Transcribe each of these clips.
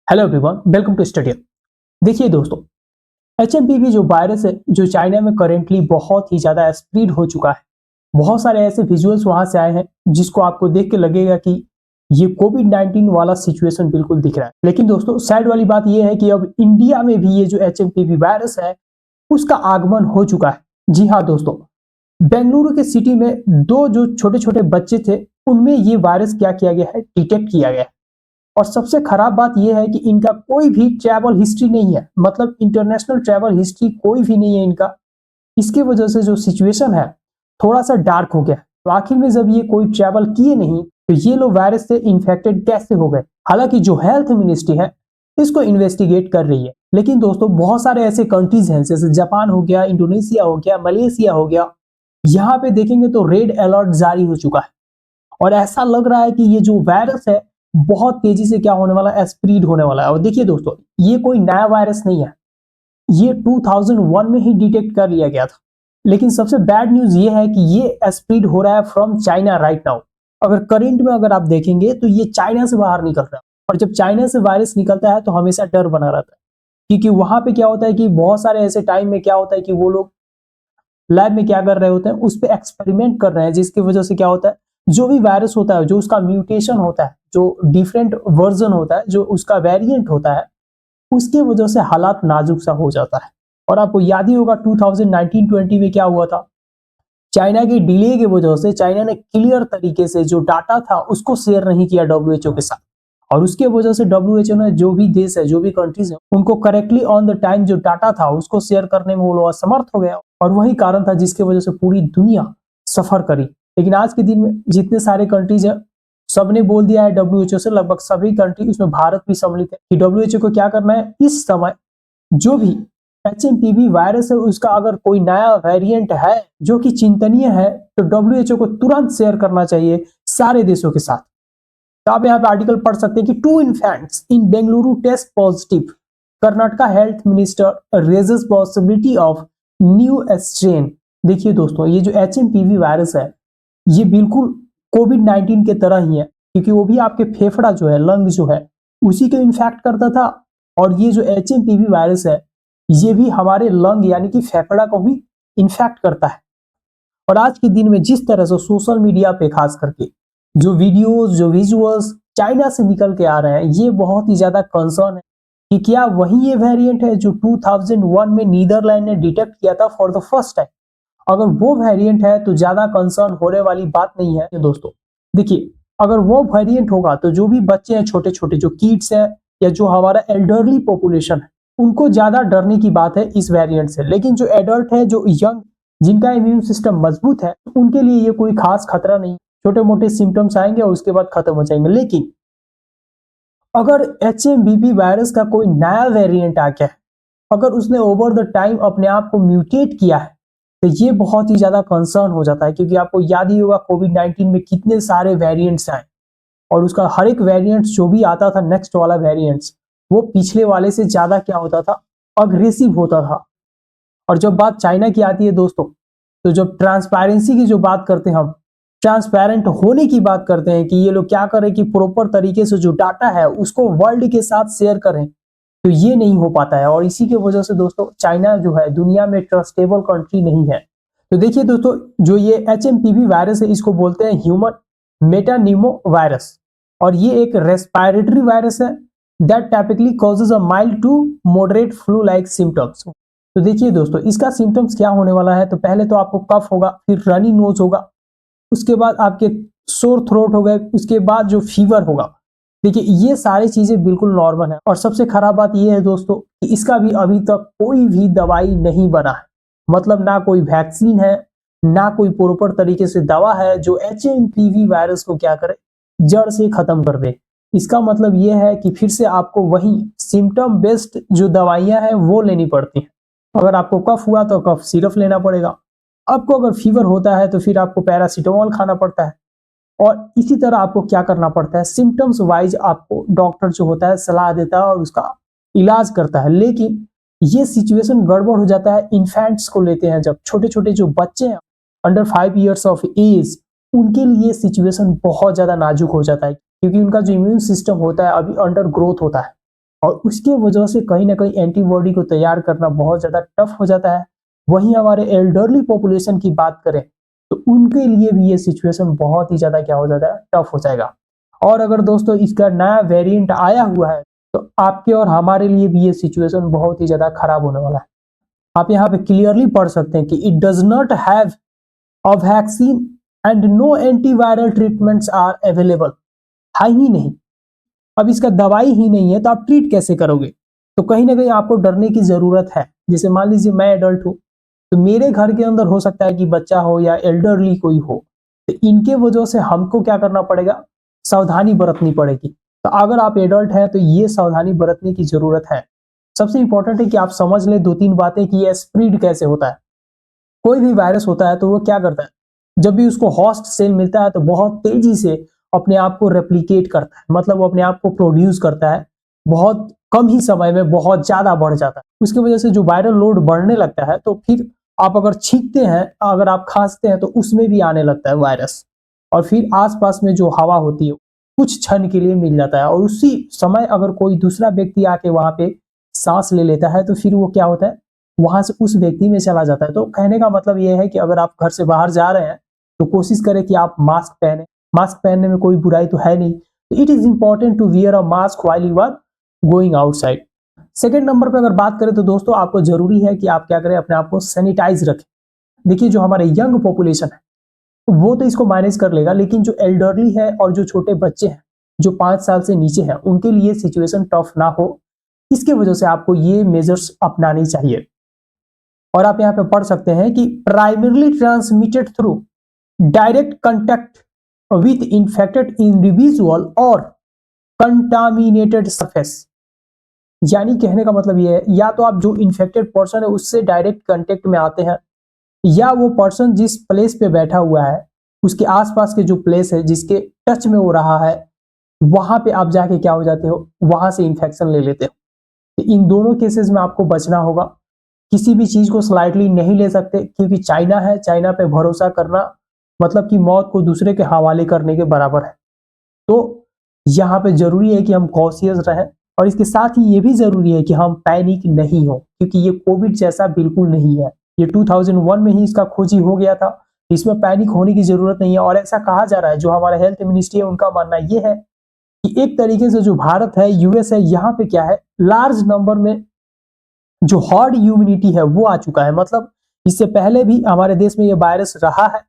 Hello everyone, welcome to study. देखिए दोस्तों, HMPV जो वायरस है जो चाइना में करेंटली बहुत ही ज्यादा स्प्रेड हो चुका है। बहुत सारे ऐसे विजुअल्स वहां से आए हैं जिसको आपको देख के लगेगा कि ये कोविड-19 वाला सिचुएशन बिल्कुल दिख रहा है। लेकिन दोस्तों, सैड वाली बात ये है कि अब इंडिया में भी ये जो एचएमपीवी वायरस है उसका आगमन हो चुका है। जी हाँ दोस्तों, बेंगलुरु के सिटी में दो जो छोटे छोटे बच्चे थे उनमें ये वायरस क्या किया गया है, डिटेक्ट किया गया है। और सबसे खराब बात यह है कि इनका कोई भी ट्रैवल हिस्ट्री नहीं है, मतलब इंटरनेशनल ट्रैवल हिस्ट्री कोई भी नहीं है इनका। इसकी वजह से जो सिचुएशन है थोड़ा सा डार्क हो गया। तो आखिर में जब ये कोई ट्रैवल किए नहीं तो ये लोग वायरस से इन्फेक्टेड कैसे हो गए। हालांकि जो हेल्थ मिनिस्ट्री है इसको इन्वेस्टिगेट कर रही है, लेकिन दोस्तों बहुत सारे ऐसे कंट्रीज हैं जैसे जापान हो गया, इंडोनेशिया हो गया, मलेशिया हो गया, यहाँ पे देखेंगे तो रेड अलर्ट जारी हो चुका है। और ऐसा लग रहा है कि ये जो वायरस है बहुत तेजी से क्या होने वाला है, स्प्रेड होने वाला है। और देखिए दोस्तों, ये कोई नया वायरस नहीं है, ये 2001 में ही डिटेक्ट कर लिया गया था। लेकिन सबसे बैड न्यूज ये है कि ये स्प्रेड हो रहा है फ्रॉम चाइना राइट नाउ। अगर करंट में अगर आप देखेंगे तो ये चाइना से बाहर निकल रहा है। और जब चाइना से वायरस निकलता है तो हमेशा डर बना रहता है, क्योंकि वहां पे क्या होता है कि बहुत सारे ऐसे टाइम में क्या होता है कि वो लोग लैब में क्या कर रहे होते हैं, उस पर एक्सपेरिमेंट कर रहे हैं, जिसकी वजह से क्या होता है जो भी वायरस होता है, जो उसका म्यूटेशन होता है, जो डिफरेंट वर्जन होता है, जो उसका वेरिएंट होता है, उसके वजह से हालात नाजुक सा हो जाता है। और आपको याद ही होगा 2019-20 में क्या हुआ था। चाइना के डिले की वजह से चाइना ने क्लियर तरीके से जो डाटा था उसको शेयर नहीं किया डब्ल्यूएचओ के साथ। और उसके वजह से डब्ल्यूएचओ ने जो भी देश है, जो भी कंट्रीज है, उनको करेक्टली ऑन द टाइम जो डाटा था उसको शेयर करने में वो लोग असमर्थ हो गया। और वही कारण था जिसकी वजह से पूरी दुनिया सफर करी। लेकिन आज के दिन में जितने सारे कंट्रीज हैं सबने बोल दिया है डब्ल्यूएचओ से, लगभग सभी कंट्री, उसमें भारत भी सम्मिलित है, कि डब्ल्यूएचओ को क्या करना है, इस समय जो भी एचएमपीवी वायरस है उसका अगर कोई नया वेरिएंट है जो कि चिंतनीय है तो डब्ल्यूएचओ को तुरंत शेयर करना चाहिए सारे देशों के साथ। तो आप यहाँ पे आर्टिकल पढ़ सकते हैं कि 2 infants in Bengaluru test positive, Karnataka health minister raises possibility of new strain. देखिए दोस्तों, ये जो एचएमपीवी वायरस है ये बिल्कुल कोविड-19 के तरह ही है, क्योंकि वो भी आपके फेफड़ा जो है, लंग जो है, उसी को इन्फेक्ट करता था। और ये जो एचएमपीवी वायरस है ये भी हमारे लंग यानी कि फेफड़ा को भी इन्फेक्ट करता है। और आज के दिन में जिस तरह से सोशल मीडिया पे खास करके जो वीडियोस, जो विजुअल्स चाइना से निकल के आ रहे हैं, ये बहुत ही ज्यादा कंसर्न है कि क्या वही ये वेरिएंट है जो 2001 में नीदरलैंड ने डिटेक्ट किया था फॉर द फर्स्ट टाइम। अगर वो वेरिएंट है तो ज्यादा कंसर्न होने वाली बात नहीं है दोस्तों। देखिए, अगर वो वेरिएंट होगा तो जो भी बच्चे हैं, छोटे छोटे जो किड्स हैं या जो हमारा एल्डरली पॉपुलेशन है, उनको ज्यादा डरने की बात है इस वेरिएंट से। लेकिन जो एडल्ट है, जो यंग, जिनका इम्यून सिस्टम मजबूत है, उनके लिए ये कोई खास खतरा नहीं। छोटे मोटे सिम्टम्स आएंगे और उसके बाद खत्म हो जाएंगे। लेकिन अगर एचएमबीवी वायरस का कोई नया वेरिएंट आ गया है, अगर उसने ओवर द टाइम अपने आप को म्यूटेट किया है, तो ये बहुत ही ज्यादा कंसर्न हो जाता है। क्योंकि आपको याद ही होगा कोविड-19 में कितने सारे वेरिएंट्स आए, और उसका हर एक वेरिएंट्स जो भी आता था, नेक्स्ट वाला वेरिएंट्स, वो पिछले वाले से ज्यादा क्या होता था, अग्रेसिव होता था। और जब बात चाइना की आती है दोस्तों, तो जब ट्रांसपेरेंसी की जो बात करते हैं, हम ट्रांसपेरेंट होने की बात करते हैं कि ये लोग क्या करें कि प्रॉपर तरीके से जो डाटा है उसको वर्ल्ड के साथ शेयर करें, तो ये नहीं हो पाता है। और इसी की वजह से दोस्तों चाइना जो है दुनिया में ट्रस्टेबल कंट्री नहीं है। तो देखिए दोस्तों, जो ये एचएमपीवी वायरस है इसको बोलते हैं ह्यूमन मेटानिमो वायरस। और ये एक रेस्पिरेटरी वायरस है that typically causes a mild to moderate flu like symptoms. तो देखिए दोस्तों, इसका सिम्टम्स क्या होने वाला है, तो पहले तो आपको कफ होगा, फिर रनी नोज होगा, उसके बाद आपके सोर थ्रोट हो गए, उसके बाद जो फीवर होगा। देखिए, ये सारी चीजें बिल्कुल नॉर्मल है। और सबसे खराब बात ये है दोस्तों कि इसका भी अभी तक कोई भी दवाई नहीं बना है, मतलब ना कोई वैक्सीन है, ना कोई प्रॉपर तरीके से दवा है जो एचएमपीवी वायरस को क्या करे, जड़ से खत्म कर दे। इसका मतलब ये है कि फिर से आपको वही सिम्टम बेस्ड जो दवाइयां हैं वो लेनी पड़ती हैं। अगर आपको कफ हुआ तो कफ सिरप लेना पड़ेगा, आपको अगर फीवर होता है तो फिर आपको पैरासीटामोल खाना पड़ता है। और इसी तरह आपको क्या करना पड़ता है, सिम्टम्स वाइज आपको डॉक्टर जो होता है सलाह देता है और उसका इलाज करता है। लेकिन ये सिचुएशन गड़बड़ हो जाता है इन्फेंट्स को लेते हैं, जब छोटे छोटे जो बच्चे हैं अंडर 5 ईयर्स ऑफ एज, उनके लिए सिचुएशन बहुत ज्यादा नाजुक हो जाता है, क्योंकि उनका जो इम्यून सिस्टम होता है अभी अंडर ग्रोथ होता है। और उसके वजह से कहीं ना कहीं एंटीबॉडी को तैयार करना बहुत ज्यादा टफ हो जाता है। वहीं हमारे एल्डरली पॉपुलेशन की बात करें तो उनके लिए भी ये सिचुएशन बहुत ही ज्यादा क्या हो जाता है, टफ हो जाएगा। और अगर दोस्तों इसका नया वेरिएंट आया हुआ है तो आपके और हमारे लिए भी ये सिचुएशन बहुत ही ज्यादा खराब होने वाला है। आप यहाँ पे क्लियरली पढ़ सकते हैं कि it does not have a vaccine and no antiviral treatments are available. है ही नहीं, अब इसका दवाई ही नहीं है तो आप ट्रीट कैसे करोगे? तो कहीं ना कहीं आपको डरने की जरूरत है। जैसे मान लीजिए मैं एडल्ट हूं तो मेरे घर के अंदर हो सकता है कि बच्चा हो या एल्डरली कोई हो, तो इनके वजह से हमको क्या करना पड़ेगा, सावधानी बरतनी पड़ेगी। तो अगर आप एडल्ट हैं तो ये सावधानी बरतने की जरूरत है। सबसे इंपॉर्टेंट है कि आप समझ लें दो तीन बातें कि ये स्प्रेड कैसे होता है। कोई भी वायरस होता है तो वो क्या करता है, जब भी उसको होस्ट सेल मिलता है तो बहुत तेजी से अपने आप को रेप्लिकेट करता है, मतलब वो अपने आप को प्रोड्यूस करता है, बहुत कम ही समय में बहुत ज्यादा बढ़ जाता है। उसकी वजह से जो वायरल लोड बढ़ने लगता है तो फिर आप अगर छींकते हैं, अगर आप खांसते हैं तो उसमें भी आने लगता है वायरस, और फिर आसपास में जो हवा होती है कुछ क्षण के लिए मिल जाता है, और उसी समय अगर कोई दूसरा व्यक्ति आके वहां पे सांस ले लेता है तो फिर वो क्या होता है, वहां से उस व्यक्ति में चला जाता है। तो कहने का मतलब ये है कि अगर आप घर से बाहर जा रहे हैं तो कोशिश करें कि आप मास्क पहने। मास्क पहनने में कोई बुराई तो है नहीं, तो it is important to wear a mask while you are going outside. Second number पे अगर बात करें तो दोस्तों आपको जरूरी है कि आप क्या करें, अपने आप को सैनिटाइज रखें। देखिए जो हमारे यंग पॉपुलेशन है वो तो इसको मैनेज कर लेगा, लेकिन जो एल्डरली है और जो छोटे बच्चे हैं जो 5 साल से नीचे हैं उनके लिए सिचुएशन टफ ना हो, इसके वजह से आपको ये मेजर्स अपनानी चाहिए। और आप यहाँ पे पढ़ सकते हैं कि primarily transmitted through direct contact with infected individual और कंटामिनेटेड सरफेस। यानी कहने का मतलब ये है, या तो आप जो इन्फेक्टेड पर्सन है उससे डायरेक्ट कांटेक्ट में आते हैं, या वो पर्सन जिस प्लेस पे बैठा हुआ है उसके आसपास के जो प्लेस है जिसके टच में हो रहा है वहां पे आप जाके क्या हो जाते हो, वहां से इंफेक्शन ले लेते हो। तो इन दोनों केसेस में आपको बचना होगा। किसी भी चीज को स्लाइटली नहीं ले सकते, क्योंकि चाइना है, चाइना पे भरोसा करना मतलब कि मौत को दूसरे के हवाले करने के बराबर है। तो यहाँ पे जरूरी है कि हम कॉशियस रहें, और इसके साथ ही ये भी जरूरी है कि हम पैनिक नहीं हो, क्योंकि ये कोविड जैसा बिल्कुल नहीं है। ये 2001 में ही इसका खोजी हो गया था, इसमें पैनिक होने की जरूरत नहीं है। और ऐसा कहा जा रहा है, जो हमारा हेल्थ मिनिस्ट्री है उनका मानना ये है कि एक तरीके से जो भारत है, यूएस है, यहाँ पे क्या है, लार्ज नंबर में जो हर्ड इम्यूनिटी है वो आ चुका है। मतलब इससे पहले भी हमारे देश में ये वायरस रहा है,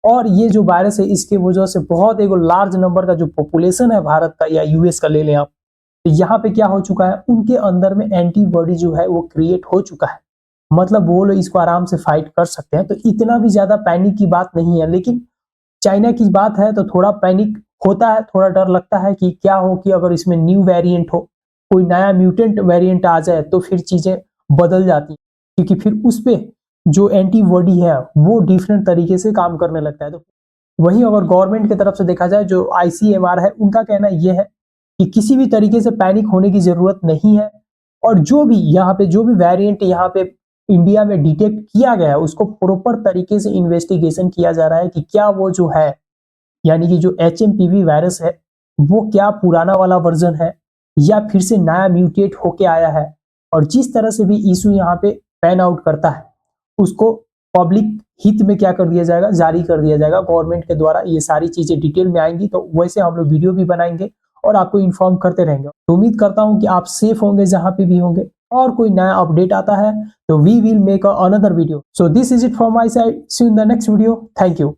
और ये जो वायरस है इसके वजह से बहुत एक लार्ज नंबर का जो पॉपुलेशन है भारत का या यूएस का ले लें आप, तो यहाँ पे क्या हो चुका है, उनके अंदर में एंटीबॉडी जो है वो क्रिएट हो चुका है। मतलब वो लोग इसको आराम से फाइट कर सकते हैं, तो इतना भी ज्यादा पैनिक की बात नहीं है। लेकिन चाइना की बात है तो थोड़ा पैनिक होता है, थोड़ा डर लगता है कि क्या हो कि अगर इसमें न्यू वेरिएंट हो, कोई नया म्यूटेंट वेरिएंट आ जाए तो फिर चीजें बदल जाती हैं, क्योंकि फिर उस पे जो एंटीबॉडी है वो डिफरेंट तरीके से काम करने लगता है। तो वहीं अगर गवर्नमेंट की तरफ से देखा जाए, जो आईसीएमआर है उनका कहना यह है कि किसी भी तरीके से पैनिक होने की जरूरत नहीं है, और जो भी यहाँ पे जो भी वेरिएंट यहाँ पे इंडिया में डिटेक्ट किया गया है उसको प्रॉपर तरीके से इन्वेस्टिगेशन किया जा रहा है कि क्या वो जो है, यानी कि जो एचएमपीवी वायरस है वो क्या पुराना वाला वर्जन है या फिर से नया म्यूटेट होके आया है। और जिस तरह से भी इशू यहाँ पे पैन आउट करता है उसको पब्लिक हित में क्या कर दिया जाएगा, जारी कर दिया जाएगा गवर्नमेंट के द्वारा। ये सारी चीजें डिटेल में आएंगी तो वैसे हम लोग वीडियो भी बनाएंगे और आपको इन्फॉर्म करते रहेंगे। तो उम्मीद करता हूं कि आप सेफ होंगे जहां पे भी होंगे, और कोई नया अपडेट आता है तो we will make another video. So this is it from my side, see you in the next video. Thank you.